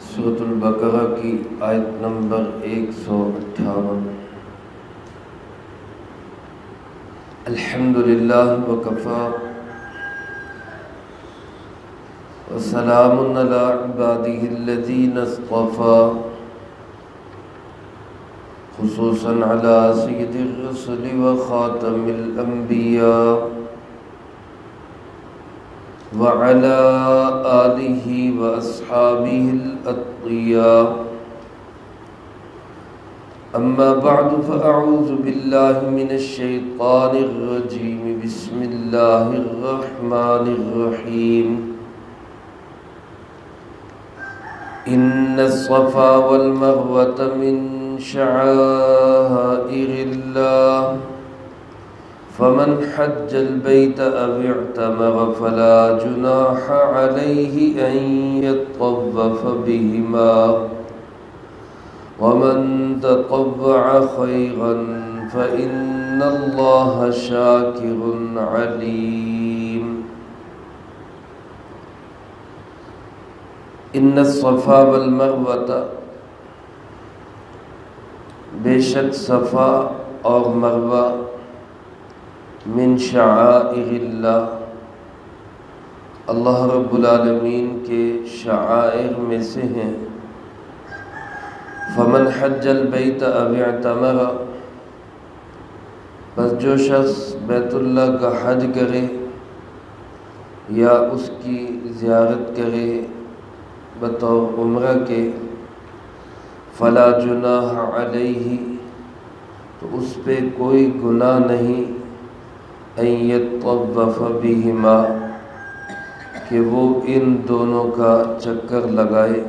سورۃ البقرہ کی آیت نمبر 158۔ الحمدللہ وکفی وسلام علی عبادہ الذین اصطفی، خصوصاً علی سید الرسل وخاتم الانبیاء وعلى آلہ واصحابہ الاتقیاء۔ اما بعد فاعوذ باللہ من الشیطان الرجیم، بسم اللہ الرحمن الرحیم۔ ان الصفا والمروة من شعائر اللہ، فمن حج البيت أو اعتمر فلا جناح عليه أن يطوف بهما، ومن تطوع خيرا فإن الله شاكر عليم۔ ان الصفا والمروة، بے شک صفا اور مروہ من شعائر اللہ، اللہ رب العالمین کے شعائر میں سے ہیں۔ فمن حج البیت او اعتمر، بس جو شخص بیت اللہ کا حج کرے یا اس کی زیارت کرے بطور عمرہ کے، فلا جناح علیہ، تو اس پہ کوئی گناہ نہیں، ان یطوف بہما، کہ وہ ان دونوں کا چکر لگائے۔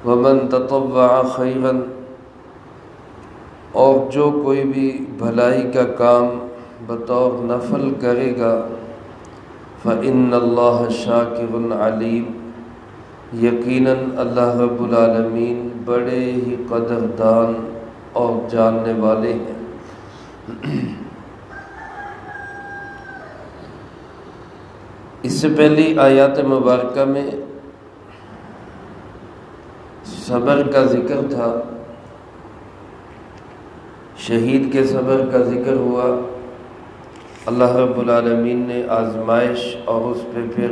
ومن تطوع خیرا، اور جو کوئی بھی بھلائی کا کام بطور نفل کرے گا، فإن اللہ شاکر علیم، یقیناً اللہ رب العالمین بڑے ہی قدردان اور جاننے والے ہیں۔ اس سے پہلی آیات مبارکہ میں صبر کا ذکر تھا، شہید کے صبر کا ذکر ہوا۔ اللہ رب العالمین نے آزمائش اور اس پہ پھر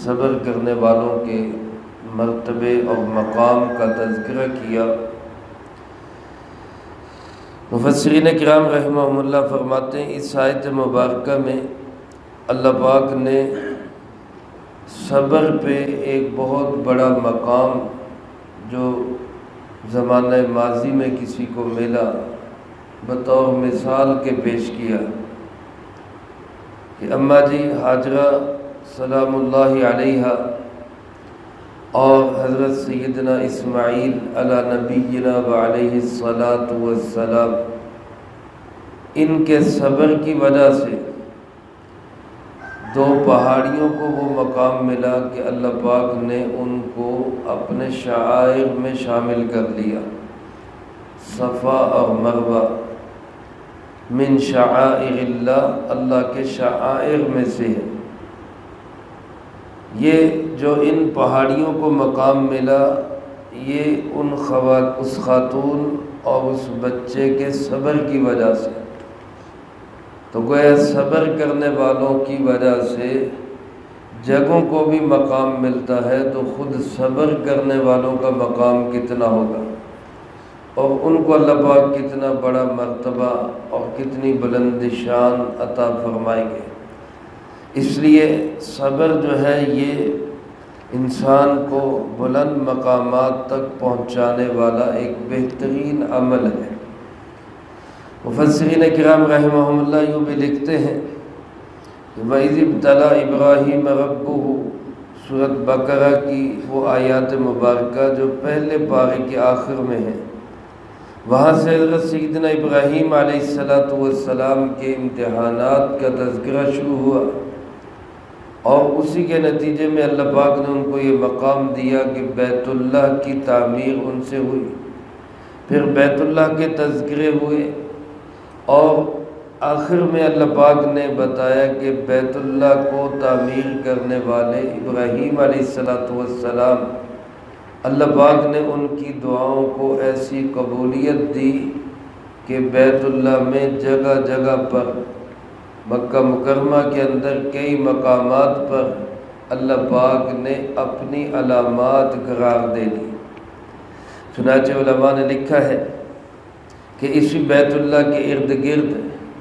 صبر کرنے والوں کے مرتبے اور مقام کا تذکرہ کیا۔ مفسرین کرام رحمہم اللہ فرماتے ہیں، اس آیت مبارکہ میں اللہ پاک نے صبر پہ ایک بہت بڑا مقام جو زمانہ ماضی میں کسی کو ملا بطور مثال کے پیش کیا کہ اماں جی ہاجرہ سلام اللہ علیہا اور حضرت سیدنا اسماعیل علی نبینا وعلیہ الصلاۃ والسلام، ان کے صبر کی وجہ سے دو پہاڑیوں کو وہ مقام ملا کہ اللہ پاک نے ان کو اپنے شعائر میں شامل کر لیا۔ صفا اور مروہ من شعائر اللہ، اللہ کے شعائر میں سے ہے۔ یہ جو ان پہاڑیوں کو مقام ملا، یہ اس خاتون اور اس بچے کے صبر کی وجہ سے، تو گویا صبر کرنے والوں کی وجہ سے جگہوں کو بھی مقام ملتا ہے، تو خود صبر کرنے والوں کا مقام کتنا ہوگا، اور ان کو اللہ پاک کتنا بڑا مرتبہ اور کتنی بلند شان عطا فرمائیں گے۔ اس لیے صبر جو ہے یہ انسان کو بلند مقامات تک پہنچانے والا ایک بہترین عمل ہے۔ مفسرین کرام رحمہم اللہ یوں بھی لکھتے ہیں کہ وَإِذِ ابْتَلَىٰ إِبْرَاهِيمَ رَبُّهُ، سورۃ بقرہ کی وہ آیات مبارکہ جو پہلے پارے کے آخر میں ہیں، وہاں سے حضرت سیدنا ابراہیم علیہ السلام کے امتحانات کا تذکرہ شروع ہوا، اور اسی کے نتیجے میں اللہ پاک نے ان کو یہ مقام دیا کہ بیت اللہ کی تعمیر ان سے ہوئی، پھر بیت اللہ کے تذکرے ہوئے، اور آخر میں اللہ پاک نے بتایا کہ بیت اللہ کو تعمیر کرنے والے ابراہیم علیہ السلام اللہ پاک نے ان کی دعاؤں کو ایسی قبولیت دی کہ بیت اللہ میں جگہ جگہ پر، مکہ مکرمہ کے اندر کئی مقامات پر اللہ پاک نے اپنی علامات قرار دے دی۔ چنانچہ علماء نے لکھا ہے کہ اسی بیت اللہ کے ارد گرد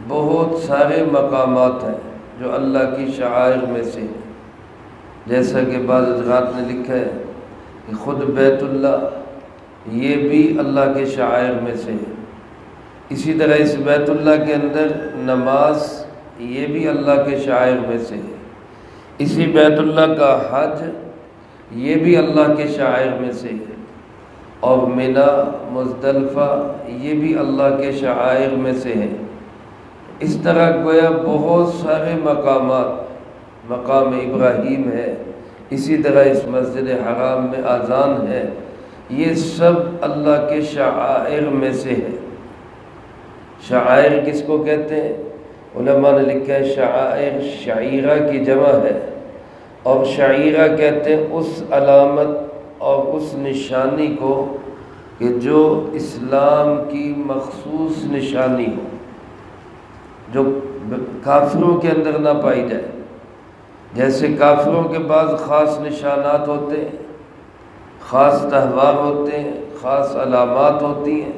بہت سارے مقامات ہیں جو اللہ کی شعائر میں سے ہیں، جیسا کہ بعض حضرات نے لکھا ہے کہ خود بیت اللہ یہ بھی اللہ کے شعائر میں سے ہے۔ اسی طرح اس بیت اللہ کے اندر نماز یہ بھی اللہ کے شعائر میں سے ہے۔ اسی بیت اللہ کا حج یہ بھی اللہ کے شعائر میں سے ہے، اور منا مزدلفہ یہ بھی اللہ کے شعائر میں سے ہے۔ اس طرح گویا بہت سارے مقامات، مقام ابراہیم ہے، اسی طرح اس مسجد حرام میں اذان ہے، یہ سب اللہ کے شعائر میں سے ہے۔ شعائر کس کو کہتے ہیں؟ علماء نے لکھا ہے شعائر شعیرہ کی جمع ہے، اور شعیرہ کہتے ہیں اس علامت اور اس نشانی کو کہ جو اسلام کی مخصوص نشانی ہو، جو کافروں کے اندر نہ پائی جائے۔ جیسے کافروں کے بعض خاص نشانات ہوتے ہیں، خاص تہوار ہوتے ہیں، خاص علامات ہوتی ہیں،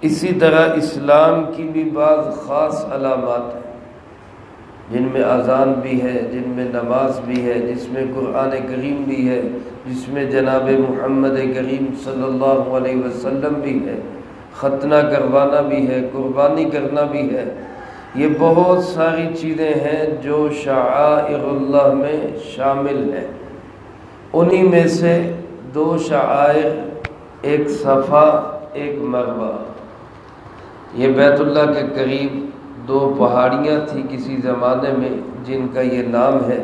اسی طرح اسلام کی بھی بعض خاص علامات ہیں، جن میں اذان بھی ہے، جن میں نماز بھی ہے، جس میں قرآن کریم بھی ہے، جس میں جناب محمد کریم صلی اللہ علیہ وسلم بھی ہے، ختنہ کروانا بھی ہے، قربانی کرنا بھی ہے۔ یہ بہت ساری چیزیں ہیں جو شعائر اللہ میں شامل ہیں۔ انہی میں سے دو شعائر، ایک صفا ایک مروہ، یہ بیت اللہ کے قریب دو پہاڑیاں تھیں کسی زمانے میں جن کا یہ نام ہے۔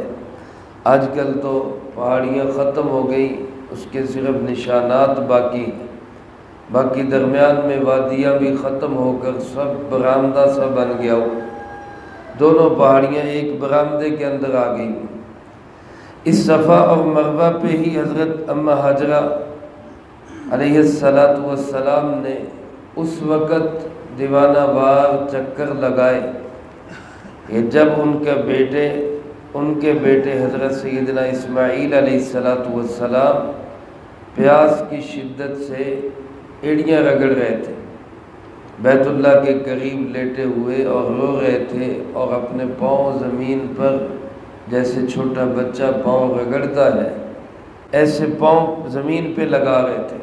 آج کل تو پہاڑیاں ختم ہو گئی، اس کے صرف نشانات باقی ہیں، باقی درمیان میں وادیاں بھی ختم ہو کر سب برآمدہ سا بن گیا ہو۔ دونوں پہاڑیاں ایک برآمدے کے اندر آ گئی۔ اس صفا اور مروہ پہ ہی حضرت اماں حاجرہ علیہ السلام نے اس وقت دیوانہ وار چکر لگائے کہ جب ان کے بیٹے حضرت سیدنا اسماعیل علیہ السلام پیاس کی شدت سے ایڑیاں رگڑ رہے تھے، بیت اللہ کے قریب لیٹے ہوئے اور رو رہے تھے، اور اپنے پاؤں زمین پر جیسے چھوٹا بچہ پاؤں رگڑتا ہے ایسے پاؤں زمین پہ لگا رہے تھے۔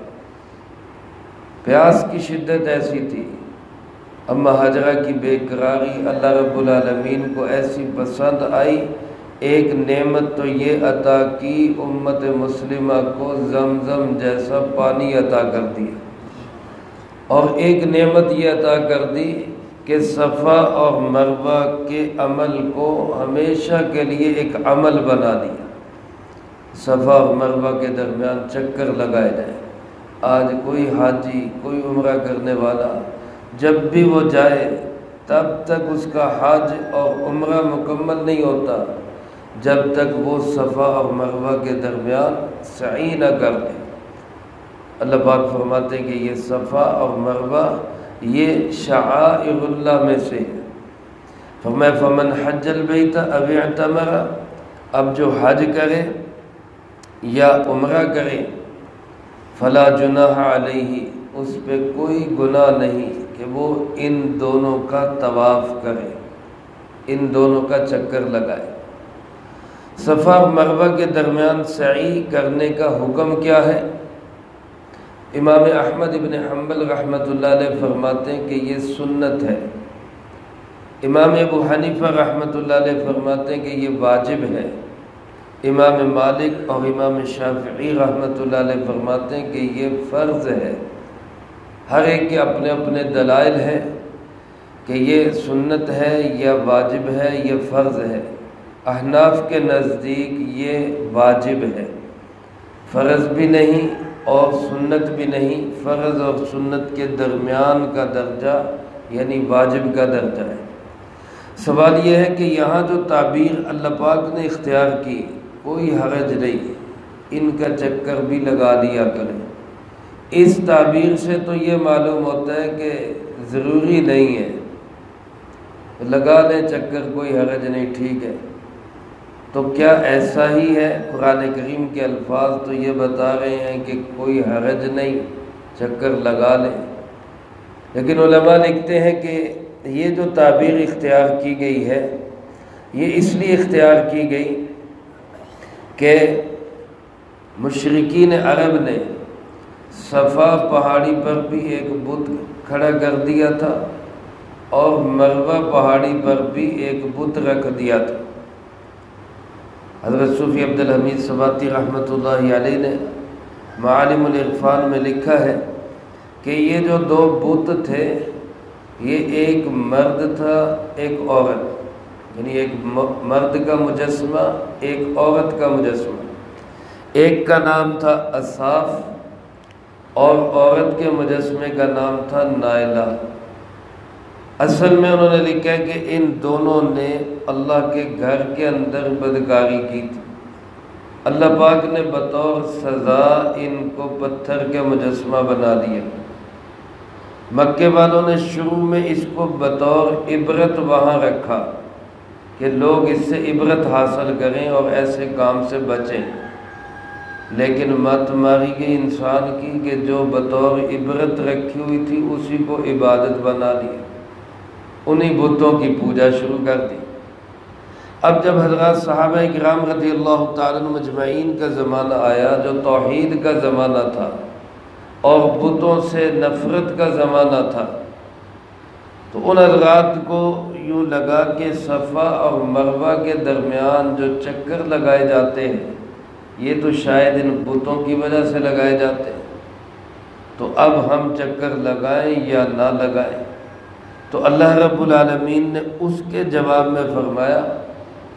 پیاس کی شدت ایسی تھی، اماں حاجرہ کی بے قراری اللہ رب العالمین کو ایسی پسند آئی، ایک نعمت تو یہ عطا کی امت مسلمہ کو زمزم جیسا پانی عطا کر دیا، اور ایک نعمت یہ عطا کر دی کہ صفا اور مروہ کے عمل کو ہمیشہ کے لیے ایک عمل بنا دیا۔ صفا اور مروہ کے درمیان چکر لگائے جائیں۔ آج کوئی حاجی، کوئی عمرہ کرنے والا جب بھی وہ جائے تب تک اس کا حج اور عمرہ مکمل نہیں ہوتا جب تک وہ صفا اور مروہ کے درمیان سعی نہ کر دے۔ اللہ پاک فرماتے ہیں کہ یہ صفا اور مروہ یہ شعائر اللہ میں سے ہے۔ فرمایا فمن حج البیت او اعتمر، اب جو حج کرے یا عمرہ کرے، فلا جناح علیہ، اس پہ کوئی گناہ نہیں کہ وہ ان دونوں کا طواف کرے، ان دونوں کا چکر لگائے۔ صفا اور مروہ کے درمیان سعی کرنے کا حکم کیا ہے؟ امام احمد ابن حنبل رحمۃ اللہ علیہ فرماتے ہیں کہ یہ سنت ہے۔ امام ابو حنیفہ رحمۃ اللہ علیہ فرماتے ہیں کہ یہ واجب ہے۔ امام مالک اور امام شافعی رحمۃ اللہ علیہ فرماتے ہیں کہ یہ فرض ہے۔ ہر ایک کے اپنے اپنے دلائل ہیں کہ یہ سنت ہے یا واجب ہے یا فرض ہے۔ احناف کے نزدیک یہ واجب ہے، فرض بھی نہیں اور سنت بھی نہیں، فرض اور سنت کے درمیان کا درجہ یعنی واجب کا درجہ ہے۔ سوال یہ ہے کہ یہاں جو تعبیر اللہ پاک نے اختیار کی کوئی حرج نہیں، ان کا چکر بھی لگا دیا کریں۔ اس تعبیر سے تو یہ معلوم ہوتا ہے کہ ضروری نہیں ہے، لگا لیں چکر، کوئی حرج نہیں، ٹھیک ہے۔ تو کیا ایسا ہی ہے؟ قرآن کریم کے الفاظ تو یہ بتا رہے ہیں کہ کوئی حرج نہیں، چکر لگا لیں، لیکن علماء لکھتے ہیں کہ یہ جو تعبیر اختیار کی گئی ہے یہ اس لیے اختیار کی گئی کہ مشرکین عرب نے صفا پہاڑی پر بھی ایک بت کھڑا کر دیا تھا اور مروہ پہاڑی پر بھی ایک بت رکھ دیا تھا۔ حضرت صوفی عبدالحمید سباتی رحمۃ اللہ علیہ نے معالم العرفان میں لکھا ہے کہ یہ جو دو بت تھے، یہ ایک مرد تھا، ایک عورت، یعنی ایک مرد کا مجسمہ، ایک عورت کا مجسمہ۔ ایک کا نام تھا اصاف اور عورت کے مجسمے کا نام تھا نائلہ۔ اصل میں انہوں نے لکھا ہے کہ ان دونوں نے اللہ کے گھر کے اندر بدکاری کی تھی۔ اللہ پاک نے بطور سزا ان کو پتھر کے مجسمہ بنا دیا۔ مکے والوں نے شروع میں اس کو بطور عبرت وہاں رکھا کہ لوگ اس سے عبرت حاصل کریں اور ایسے کام سے بچیں، لیکن مت ماری گئی انسان کی کہ جو بطور عبرت رکھی ہوئی تھی اسی کو عبادت بنا دیا، انہی بتوں کی پوجا شروع کر دی۔ اب جب حضرات صحابہ کرام رضی اللہ تعالیٰ عنہم مجمعین کا زمانہ آیا، جو توحید کا زمانہ تھا اور بتوں سے نفرت کا زمانہ تھا، تو ان حضرات کو یوں لگا کہ صفا اور مروہ کے درمیان جو چکر لگائے جاتے ہیں یہ تو شاید ان بتوں کی وجہ سے لگائے جاتے ہیں، تو اب ہم چکر لگائیں یا نہ لگائیں؟ تو اللہ رب العالمین نے اس کے جواب میں فرمایا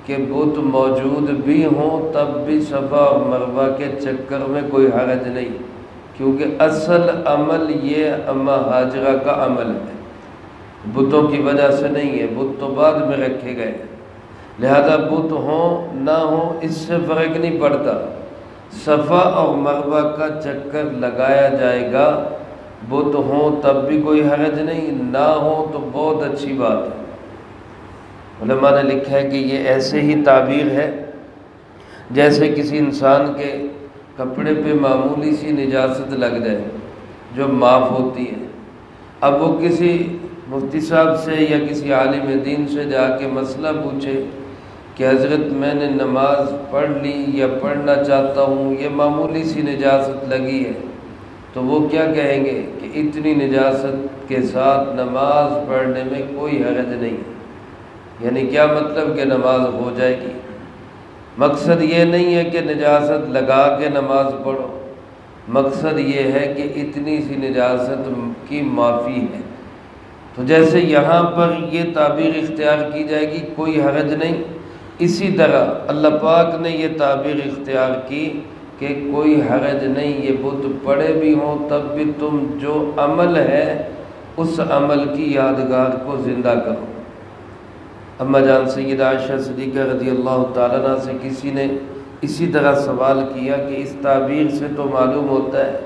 کہ بت موجود بھی ہوں تب بھی صفا اور مروہ کے چکر میں کوئی حرج نہیں، کیونکہ اصل عمل یہ اماں ہاجرہ کا عمل ہے، بتوں کی وجہ سے نہیں ہے، بت تو بعد میں رکھے گئے، لہذا بت ہوں نہ ہوں اس سے فرق نہیں پڑتا، صفا اور مروہ کا چکر لگایا جائے گا، بت ہوں تب بھی کوئی حرج نہیں، نہ ہوں تو بہت اچھی بات ہے۔ علماء نے لکھا ہے کہ یہ ایسے ہی تعبیر ہے جیسے کسی انسان کے کپڑے پہ معمولی سی نجاست لگ جائے جو معاف ہوتی ہے، اب وہ کسی مفتی صاحب سے یا کسی عالم دین سے جا کے مسئلہ پوچھے کہ حضرت میں نے نماز پڑھ لی یا پڑھنا چاہتا ہوں، یہ معمولی سی نجاست لگی ہے، تو وہ کیا کہیں گے کہ اتنی نجاست کے ساتھ نماز پڑھنے میں کوئی حرج نہیں، یعنی کیا مطلب کہ نماز ہو جائے گی؟ مقصد یہ نہیں ہے کہ نجاست لگا کے نماز پڑھو، مقصد یہ ہے کہ اتنی سی نجاست کی معافی ہے۔ تو جیسے یہاں پر یہ تعبیر اختیار کی جائے گی کوئی حرج نہیں، اسی طرح اللہ پاک نے یہ تعبیر اختیار کی کہ کوئی حرج نہیں، یہ بت پڑے بھی ہوں تب بھی تم جو عمل ہے اس عمل کی یادگار کو زندہ کرو۔ اما جان سیدہ عائشہ صدیقہ رضی اللہ تعالیٰ عنہ سے کسی نے اسی طرح سوال کیا کہ اس تعبیر سے تو معلوم ہوتا ہے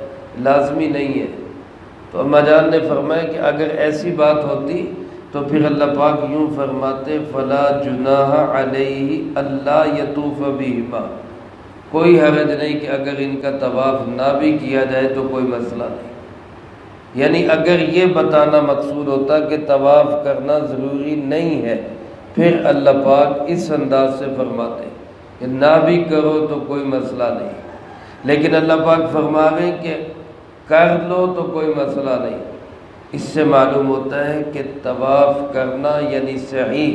لازمی نہیں ہے، تو اما جان نے فرمایا کہ اگر ایسی بات ہوتی تو پھر اللہ پاک یوں فرماتے فلا جناح علیہ اللہ یطوف بہما، کوئی حرج نہیں کہ اگر ان کا طواف نہ بھی کیا جائے تو کوئی مسئلہ نہیں۔ یعنی اگر یہ بتانا مقصود ہوتا کہ طواف کرنا ضروری نہیں ہے پھر اللہ پاک اس انداز سے فرماتے کہ نہ بھی کرو تو کوئی مسئلہ نہیں، لیکن اللہ پاک فرما رہے ہیں کہ کر لو تو کوئی مسئلہ نہیں۔ اس سے معلوم ہوتا ہے کہ طواف کرنا یعنی سعی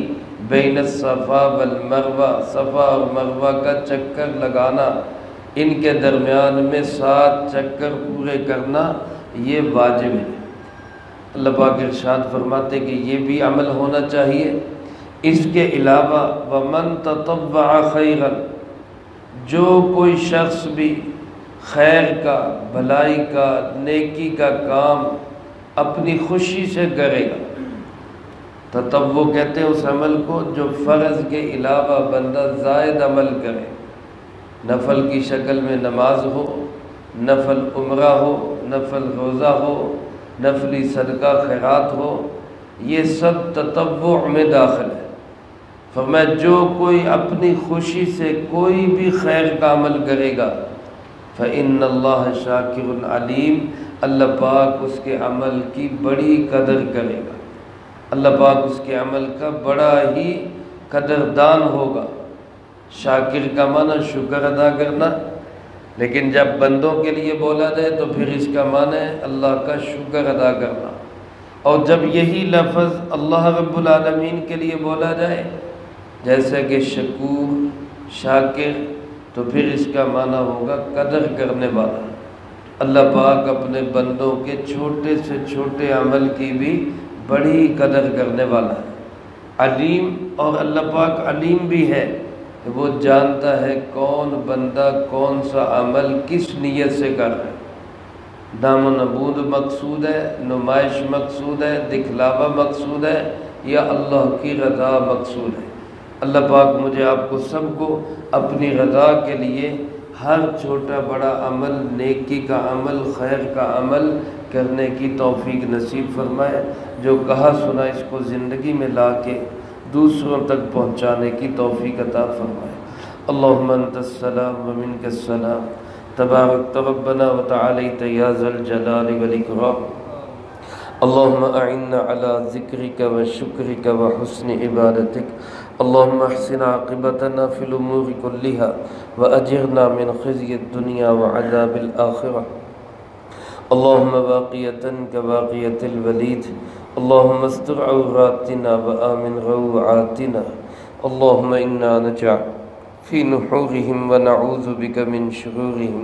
بین الصفا والمروہ، صفا اور مروہ کا چکر لگانا، ان کے درمیان میں 7 چکر پورے کرنا یہ واجب ہے۔ اللہ پاک ارشاد فرماتے کہ یہ بھی عمل ہونا چاہیے۔ اس کے علاوہ وَمَن تَطَوَّعَ خَيْرًا، جو کوئی شخص بھی خیر کا، بھلائی کا، نیکی کا کام اپنی خوشی سے کرے گا، تطوع کہتے ہیں اس عمل کو جو فرض کے علاوہ بندہ زائد عمل کرے، نفل کی شکل میں نماز ہو، نفل عمرہ ہو، نفل روزہ ہو، نفلی صدقہ خیرات ہو، یہ سب تطوع میں داخل ہے۔ فرمایا جو کوئی اپنی خوشی سے کوئی بھی خیر کا عمل کرے گا فإن اللہ شاکر علیم، اللہ پاک اس کے عمل کی بڑی قدر کرے گا، اللہ پاک اس کے عمل کا بڑا ہی قدردان ہوگا۔ شاکر کا معنی شکر ادا کرنا، لیکن جب بندوں کے لیے بولا جائے تو پھر اس کا معنی ہے اللہ کا شکر ادا کرنا، اور جب یہی لفظ اللہ رب العالمین کے لیے بولا جائے جیسے کہ شکور، شاکر، تو پھر اس کا معنی ہوگا قدر کرنے والا۔ اللہ پاک اپنے بندوں کے چھوٹے سے چھوٹے عمل کی بھی بڑی قدر کرنے والا ہے۔ علیم، اور اللہ پاک علیم بھی ہے کہ وہ جانتا ہے کون بندہ کون سا عمل کس نیت سے کر رہا ہے۔ نام و نمود مقصود ہے، نمائش مقصود ہے، دکھلاوا مقصود ہے، یا اللہ کی رضا مقصود ہے۔ اللہ پاک مجھے آپ کو سب کو اپنی رضا کے لیے ہر چھوٹا بڑا عمل، نیکی کا عمل، خیر کا عمل کرنے کی توفیق نصیب فرمائے۔ جو کہا سنا اس کو زندگی میں لا کے دوسروں تک پہنچانے کی توفیق عطا فرمائے۔ اللہم انت السلام ومنک السلام، تبارک ربنا وتعالیت یا ذا الجلال والاکرام۔ اللہم اعنا علی ذکرک وشکرک وحسن عبادتک، اللہم احسن عاقبتنا فی الامور کلها واجرنا من خزی الدنیا وعذاب الآخرہ۔ اللہم باقیتا کباقیت الولید، اللہم استر عوراتنا وآمن روعاتنا، اللہم انا نجعل فی نحورہم ونعوذ بک من شرورہم،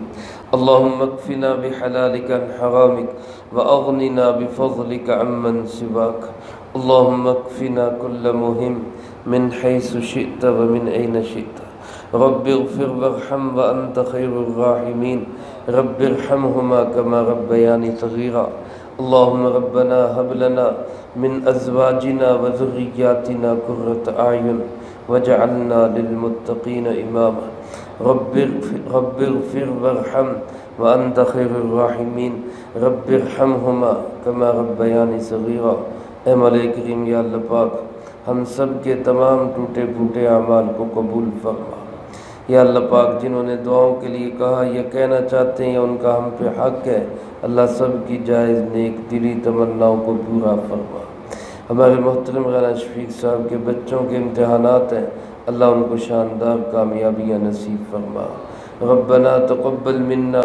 اللہم اکفنا بحلالک عن حرامک واغننا بفضلک عمن سواک، اللہم اکفنا کل مہم من حیث شئت ومن این شئت، رب اغفر وارحم وانت خیر الراحمین، رب ارحمہما کما ربیانی صغیرا، اللہم ربنا هب لنا من ازواجنا وذریاتنا قرۃ اعین وجعلنا للمتقین اماما، رب اغفر وارحم وانت خیر الراحمین، رب ارحمہما کما ربیانی صغیرا۔ اے مولا کریم، یا اللہ پاک ہم سب کے تمام ٹوٹے پھوٹے اعمال کو قبول فرما۔ یا اللہ پاک جنہوں نے دعاؤں کے لیے کہا یا کہنا چاہتے ہیں یا ان کا ہم پہ حق ہے، اللہ سب کی جائز نیک دلی تمناؤں کو پورا فرما۔ ہمارے محترم رانا شفیق صاحب کے بچوں کے امتحانات ہیں، اللہ ان کو شاندار کامیابیاں نصیب فرما۔ ربنا تقبل منا